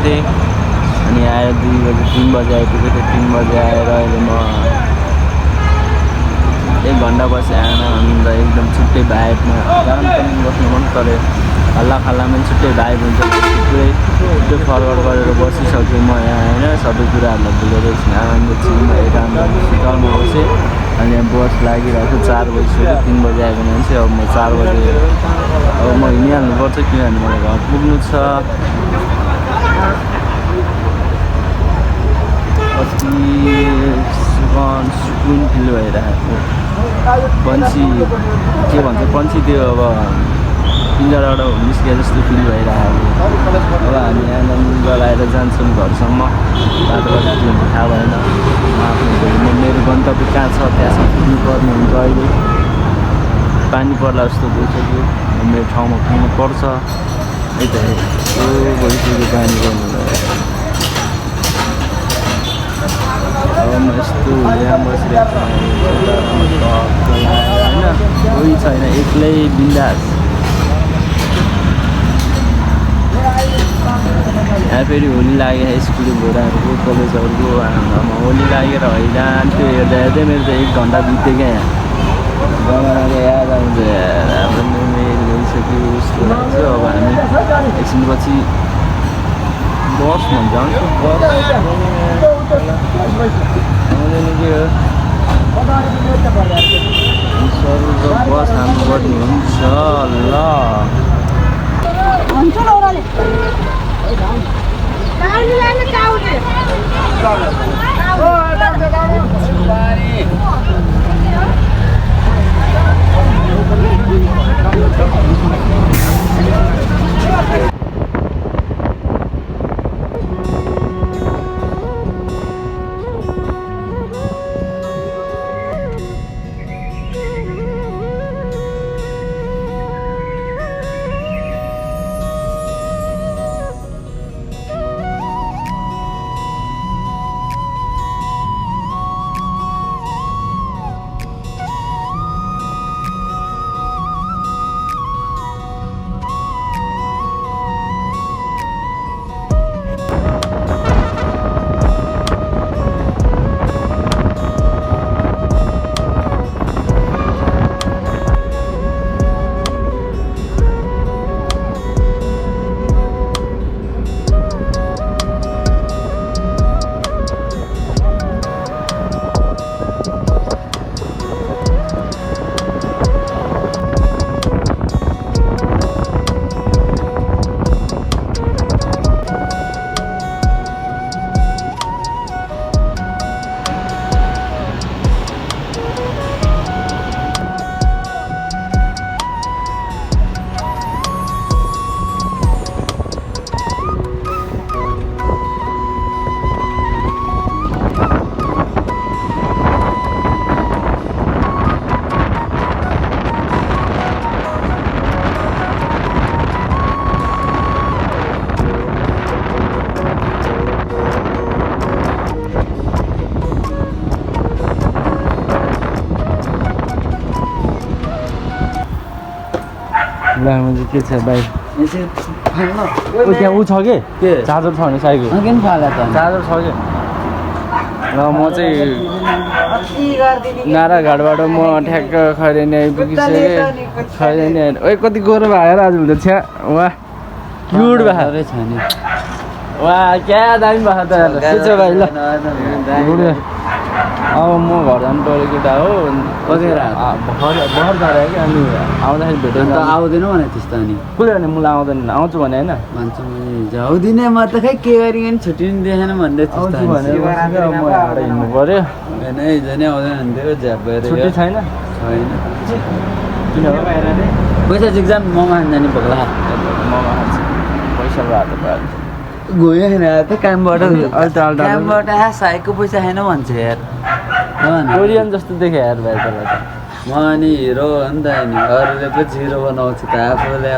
थिएँ अनि आएर 2 बजे 3 बजे आइपुगेको थिएँ 3 बजे आएर अहिले म 1 घन्टा बसेँ आएन अन्त एकदम छुट्टै भाइबमा गरम पनि बस्नु मन पऱ्यो हल्ला खल्लामा छुट्टै भाइब हुन्छ पुरै त्यो फरवर्ड गरेर बसिसकेँ म यहाँ होइन सबै कुराहरूलाई भुलेर एकछिन आनन्द छिनमा एकान्त शीतलमा बसेँ अनि यहाँ बस लागिरहेको 4 बजिसक्यो 3 बजे आएको मान्छे अब म 4 बजे अब म हिँडिहाल्नुपर्छ किनभने मलाई घर पुग्नु छ कति सुकुन फिल भइरहेको पन्छी के भन्छ पन्छी त्यो अब पिन्जराबाट निस्किए जस्तो फिल भइरहेको अब हामी आनन्द गराएर जान्छौँ घरसम्म बाटोबाट के हुन्छ थाहा भएन म मेरो गन्तव्य कहाँ छ त्यहाँसम्म पुग्नु पर्ने हुन्छ अहिले पानी पर्ला जस्तो भइसक्यो मेरो ठाउँमा पुग्नु पर्छ है त भइसक्यो पानी पर्नु अब म यस्तो यहाँ बसिरहेको होइन कोही छैन एक्लै बिन्दास यहाँ फेरि होली लागेर स्कुल घोडाहरूको कलेजहरूको आनन्दमा होली लागेर हैरान त्यो हेर्दा हेर्दै मेरो त 1 घन्टा बित्यो क्या यहाँ जमानाको याद आउँछ हाम्रो मेल गइसक्यो जस्तो लाग्छ अब हामी एकछिनपछि बसमा जान्छौँ बस आउँदैन के हो बस हाम्रो पर्ने हुन्छ ल म्हणजे के छ भाइ त्यहाँ ऊ छ के चार्जर छ भने साइकल चार्जर छ कि र म चाहिँ नाराघाटबाट म ठ्याक्क खैरेनी आइपुगिसकेँ खैरेनी ओइ कति गोरो भाएर आज हुन्छ छ्या वाह क्युट भाइ छ नि वाह क्या दामी भएको त के छ भाइ ल अब म घर जानु पऱ्यो केटा हो कतिखेर भर जाँदा कि अनि आउँदाखेरि भेटेँ त आउँदैन भने त्यस्तो अनि कसले भने मलाई आउँदैन आउँछु भने होइन भन्छ जाउँदिनँ म त खै के गरी छुट्टिनु देखेन भन्दै आउँछु भने म यहाँ हिँड्नु पऱ्यो होइन हिजो नै आउँदैन भन्थ्यो झ्याप भएर छुट्टी छैन छैन किन पैसा एक्जाम ममा जाने पग्ला ममा पैसा हात पायो गयो होइन त कामबाट साइको पैसा छैन भन्छ यार कोरियन जस्तो देखेँ यार भाइ त्यसलाई त म अनि हिरो हो नि त अनि अरूले पो जिरो बनाउँछ त आफूले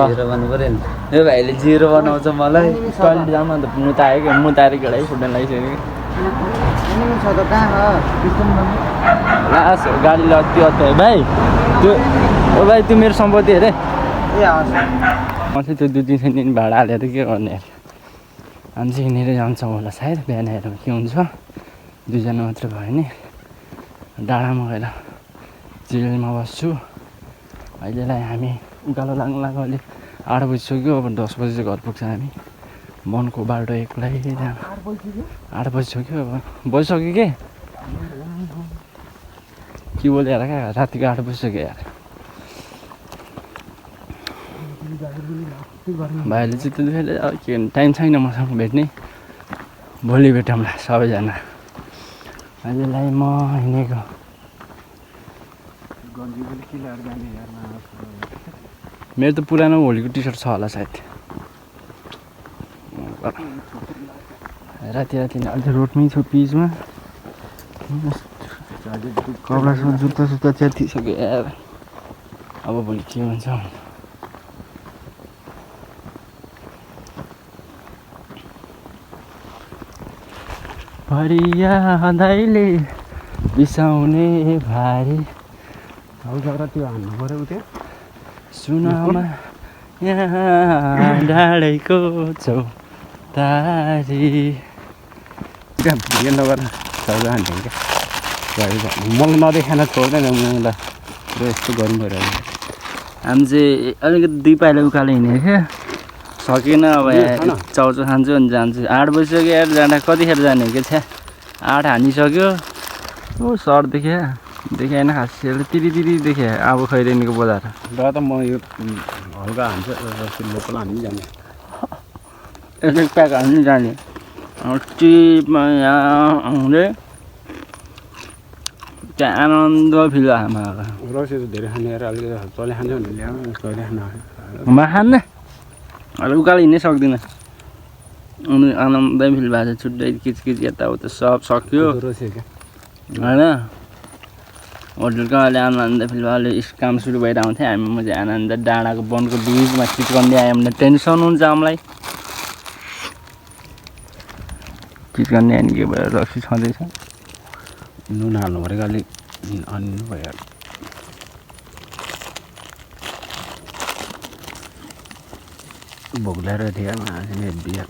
हिरो बन्नु पऱ्यो नि यो भाइले जिरो बनाउँछ मलाई टोइलेट जाऊँ अन्त मुतायो कि मुताएर केटा फुट्न लागिसक्यो लास गाडीले अति अत्यायो भाइ त्यो ओ भाइ त्यो मेरो सम्पत्ति हेरे म चाहिँ त्यो 2-3 दिन भाडा हालेर के गर्ने यार हामी चाहिँ हिँडेरै जान्छौँ होला सायद बिहान हेरौँ के हुन्छ 2 जना मात्र भयो नि डाँडामा गएर चिलमा बस्छु अहिलेलाई हामी उकालो लाग्नु अलि 8 बजिसक्यो अब 10 बजी चाहिँ घर पुग्छ हामी वनको बाटो एक्लै 8 बजिसक्यो अब बजिसक्यो के बोले यार क्या रातिको 8 बजिसक्यो यार भाइले चाहिँ त्यतिखेर के टाइम छैन मसँग भेट्ने भोलि भेटौँला सबैजना अहिलेलाई म हिँडेको मेरो त पुरानो होलीको टी सर्ट छ होला सायद राति अहिले रोडमै छु पिचमा कपडासँग जुत्ता च्यातिसक्यो यार अब भोलि के हुन्छ भरिया दाइले बिसाउने भारी त्यो हान्नु पऱ्यो उतै सुनमा यहाँ डाँडैको चौतारी त्यहाँ भिडियो नगर सबै हान्थ्यो क्या मलाई नदेखाएर छोड्दैन ल यस्तो गर्नु पऱ्यो हामी चाहिँ अलिकति 2 पाइला उकालो हिँडेको क्या सकेन अब चाउचाउ खान्छु अनि जान्छु 8 बजिसक्यो यार जाँदा कतिखेर जाने के छ्या 8 हानिसक्यो ओ सर देखेन खासै तिरी देखेँ अब खैरेनीको बजार र त म यो हल्का हान्छ लोकल हान्नु जाने एक प्याक हाल्नु जाने टिपमा यहाँ आउँदै त्यहाँ आनन्द फिल आमा रक्सी त धेरै खाने अलिकति तले खान्छ भने ल्याउनु कहिले खान म खान्न अहिले उकालो हिँड्नै सक्दिनँ अनि आनन्दै फिल भएको छ छुट्टै किचकिच यताउता सब सक्यो होइन होटलको अहिले आनन्द फिल भयो अहिले काम सुरु भइरहेको थियो हामी म चाहिँ आनन्द डाँडाको वनको बिचमा चितवनले आयो भने टेन्सन हुन्छ हामीलाई चितवनले अनि के भयो रक्सी छँदैछ नुन हाल्नु पऱ्यो अलिक अन्नु भयो भोक ल्याएर थियो बिहा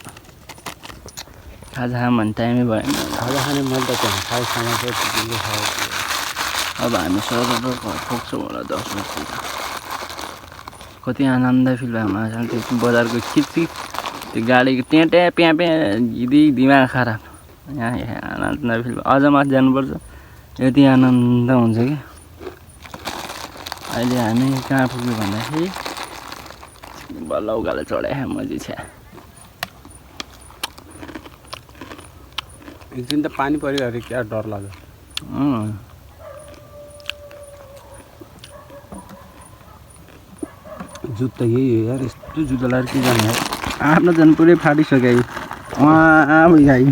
खाजा खाम भने टाइमै भएन खाजा खाने मैले त त्यहाँ खाजा अब हामी सबै घर पुग्छौँ होला 10 बजी कति आनन्द फिल भयो मलाई त्यो बजारको खिचिक त्यो गाडीको ट्याँ प्याँ दिमाग खराब यहाँ आनन्द फिल भयो अझ माथि जानुपर्छ यति आनन्द हुन्छ कि अहिले हामी कहाँ पुग्यो भन्दाखेरि बल्ल उकालो चढाएँ मजी छ्या एकदिन त पानी परिरह्यो क्या डर लाग्यो जुत्ता यही हो यार यस्तो जुत्ता लगाएर के जाने आफ्नो झन् पुरै फाटिसक्यो गाई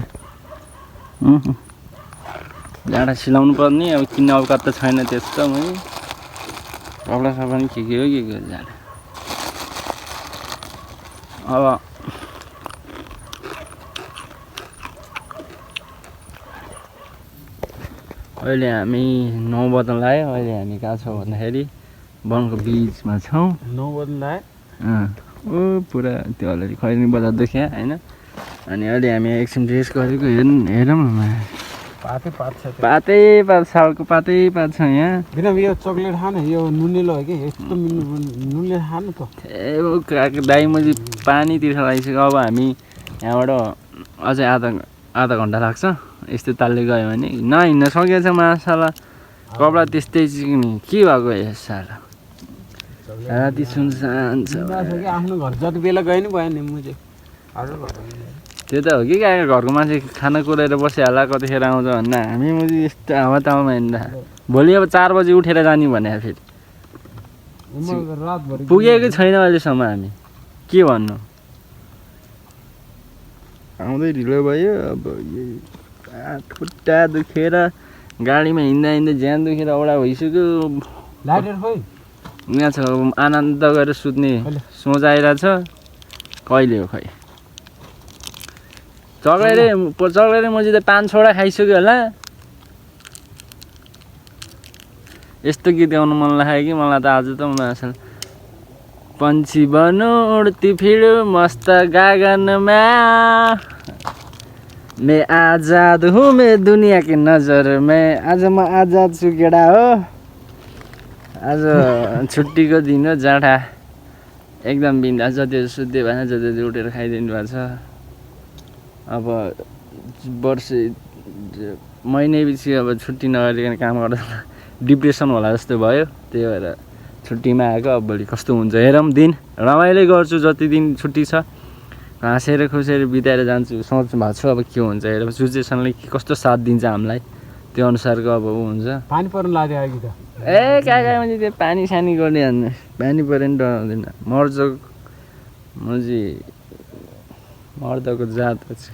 जाँडा सिलाउनु पर्ने अब किन्न अवकात त छैन त्यस्तो मै कपडा सपा नि के हो जाँडा अब अहिले हामी 9 बज्न लाग्यो अहिले हामी कहाँ छौँ भन्दाखेरि वनको बिचमा छौँ 9 बज्न लाग्यो ओ पुरा त्यो अलरेडी खैरेनी बजार देख्या होइन अनि अहिले हामी एकछिन रेस्ट गरेको हेरौँ पातै पात सालको पातै पात छ यहाँ बिना यो चक्लेट खानु यो नुनिलो हो कि यस्तो नुनले खानु त ए दाइ मैले पानी तिर्खा लागिसक्यो अब हामी यहाँबाट अझै आधा घन्टा लाग्छ यस्तो तालले गयो भने नहिँड्न सकेछ माछाला कपडा त्यस्तै नि के भएको सारा राति सुनसान छ आफ्नो घर जति बेला गए नि भयो नि म चाहिँ त्यो त हो कि घरको मान्छे खाना कुरेर बसिहाल्ला कतिखेर आउँछ भन्दा हामी मुजी यस्तो हावातावामा हिँड्दा भोलि अब 4 बजी उठेर जाने भने फेरि पुगेकै छैन अहिलेसम्म हामी के भन्नु आउँदै ढिलो भयो अब खुट्टा दुखेर गाडीमा हिँड्दा ज्यान दुखेर औडा भइसक्यो यहाँ छ आनन्द गरेर सुत्ने सोच आइरहेको छ कहिले हो खै चक्लेरै मैले त 5 छोडा खाइसक्यो होला यस्तो गीत गाउनु मन लाग्यो कि मलाई त आज त असल पंछी बनो उड्ती फिर मस्त गगनमा मैं आजाद हूँ मैं दुनिया की नजर में आज म आजाद छु केटा हो आज छुट्टीको दिन हो जाँडा एकदम बिन्दास जति सुत्दै भएन जति उठेर खाइदिनु भएको छ अब वर्ष महिनैपछि अब छुट्टी नगरिकन काम गर्दा डिप्रेसन होला जस्तो भयो त्यही भएर छुट्टीमा आएको अब भोलि कस्तो हुन्छ हेरौँ दिन रमाइलो गर्छु जति दिन छुट्टी छ हाँसेर खुसेर बिताएर जान्छु सोच्नु भएको छु अब के हुन्छ हेर सिचुएसनले कस्तो साथ दिन्छ हामीलाई त्यो अनुसारको अब हुन्छ पानी पर्नु लाग्यो अघि त ए कहाँ मैले त्यो पानी सानी गर्ने हान्ने पानी पऱ्यो नि डराउँदैन मर्छ म चाहिँ मर्दको जात पछि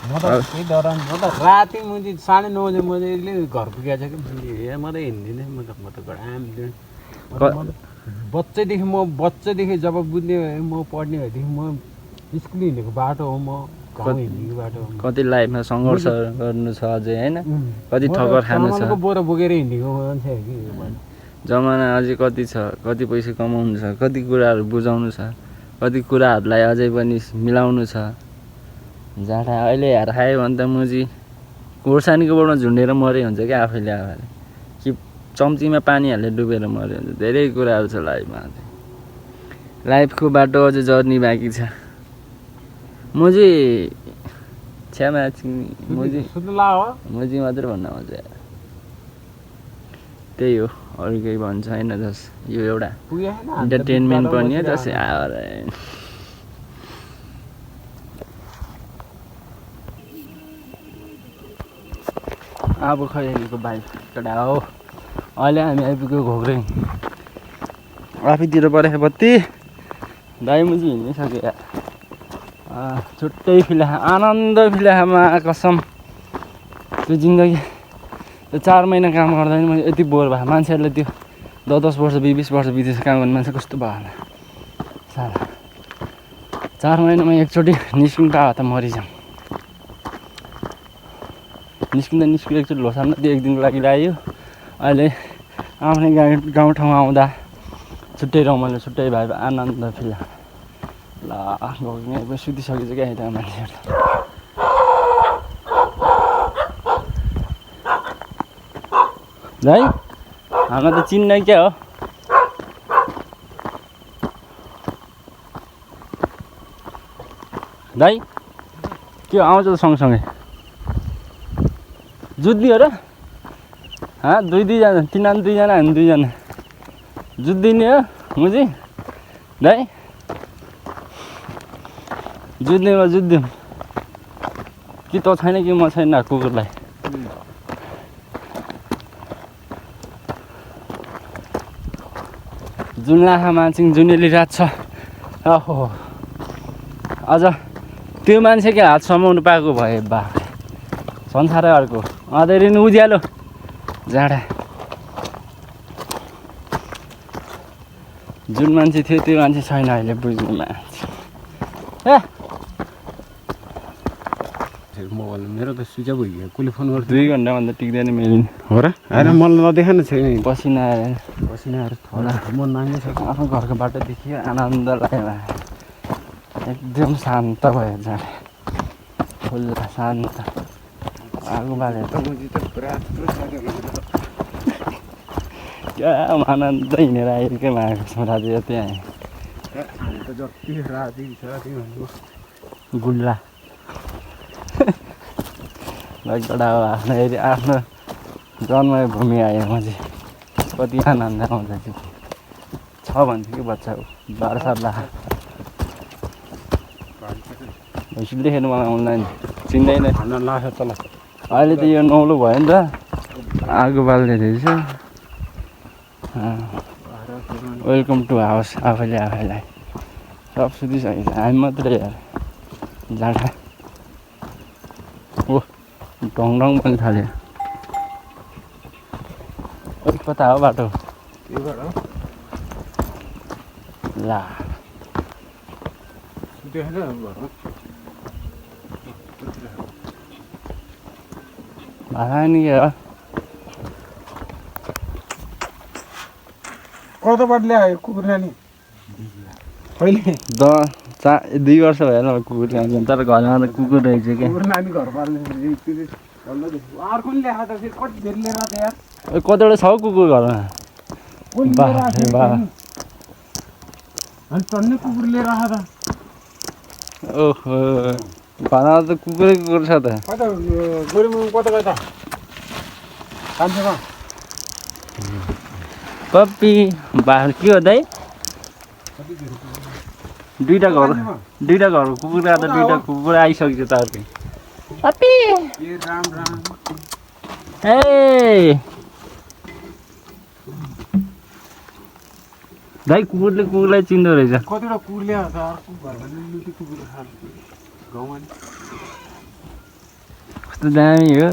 म त केही डराउनु म त राति मैले 9:30 बजे मैले घर पुगेको छ कि ए म त हिँड्दिनँ म त गराम बच्चैदेखि जब बुझ्ने म पढ्ने भएदेखि म स्कुल हिँडेको बाटो हो म गाउँ हिँडेको बाटो हो कति लाइफमा सङ्घर्ष गर्नु छ अझै होइन कति ठक्कर खानु छ बोरा बोकेर हिँडेको मान्छे हो कि जमाना अझै कति छ कति पैसा कमाउनु छ कति कुराहरू बुझाउनु छ कति कुराहरूलाई अझै पनि मिलाउनु छ जाँडा अहिले हेर खायो भने त मुजी खोर्सानीको बोटमा झुन्डेर मरे हुन्छ क्या आफैले आफैले कि चम्चीमा पानी हालेर डुबेर मरे हुन्छ धेरै कुराहरू छ लाइफमा लाइफको बाटो अझै जर्नी बाँकी छ मुजी छ्यामा मुजी मुजी मात्रै भन्न आउँछ त्यही हो अरू केही भन्छ होइन जस यो एउटा इन्टरटेनमेन्ट पनि हो जस अब खै अहिलेको बाइक कडा हो अहिले हामी आइपुग्यो घोक्रे आफैतिर परेको बत्ती दाइ मुजी हिँडिसक्यो यार छुट्टै फिला आनन्द फिलामा कसम त्यो जिन्दगी त्यो 4 महिना काम गर्दा पनि मैले यति बोर भयो मान्छेहरूले त्यो 10 वर्ष 20 वर्ष बितेर काम गर्ने मान्छे कस्तो भयो होला साला 4 महिनामा एकचोटि निस्किनु पायो त मरिजाउँ निस्किँदा एकचोटि लोसारमा त्यो एक दिनको लागि लाग्यो अहिले आफ्नै गाउँठाउँमा आउँदा छुट्टै रमाइलो छुट्टै भए आनन्द फिला ल घोक्ने सुतिसकेछ क्या यता मान्छेहरू है हाम्रो त चिन्न क्या हो दाइ के आउँछ त सँगसँगै जुत्दी हो र 2-2जना 3-2जना हामी 2जना जुत्दिने हो मुजी दाइ जुत्नेमा जुत्दिउँ कि त छैन कि म छैन कुकुरलाई जुन लाखा मान्छे जुनेली रात छ ओहो अझ त्यो मान्छेकै हात समाउनु पाएको भए बा संसारै अर्को अँधेरी नि उज्यालो जाँडा जुन मान्छे थियो त्यो मान्छे छैन अहिले बुझ्ने मान्छे मोबाइल मेरो त स्विच अफ भइगयो कसले फोन गर्छ 2 घन्टाभन्दा टिक्दैन मेरो हो र होइन मलाई नदेखा न छैन पसिना आएर थोडा मन नाङ्गै छ आफ्नो घरको बाटो देखियो आनन्द लाग्यो एकदम शान्त भयो जाँडा खुल्ला शान्त आगो बालेर क्या आनन्द हिँडेर आएकै मागेको छौँ राति जति आएँ जति राति छ गुल्ला लगडा आफ्नो जन्मभूमि आयो म चाहिँ कति आनन्द आउँछ त्यो छ भन्थ्यो कि बच्चा 12 लाख भैँसी देखेर मलाई आउँदैन चिन्दैन लाग्छ तल अहिले त यो नौलो भयो नि त आगो बाल्दै रहेछ वेलकम टु हाउस आफैलाई सब सुतिसकेको छ हामी मात्रै यार जाँडा ओ ढङ पनि थाल्यो कता हो बाटो ला भाषा नि के हो कताबाट ल्यायो कुकुर नानी कहिले 2 वर्ष भयो होला कुकुर ल्याउँछ तर घरमा त कुकुर रहेछ क्या नानी घर पाल्ने अर्को नि ल्याएको त फेरि कति धेरै लिएर त यार कतिवटा छ हौ कुकुर घरमा अनि टन्नै कुकुर लिएर आएको त ओहो घरमा त कुकुरै कुकुर छ त कता गोरुमुङ कता गयो त कान्छेमा पप्पी बाख्रा के हो दाइ दुईटा घरको कुकुर आएर दुईटा कुकुर आइसक्यो त अर्कै पप्पी ए राम राम हे दाइ कुकुरले कुकुरलाई चिन्दो रहेछ कतिवटा कुकुर ल्याएको छ अर्को घरमा लुटी कुकुर खान्छ गाउँमा नि कस्तो दामी हो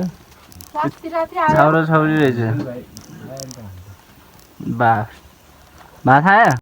छाउरा छाउरी रहेछ भात आयो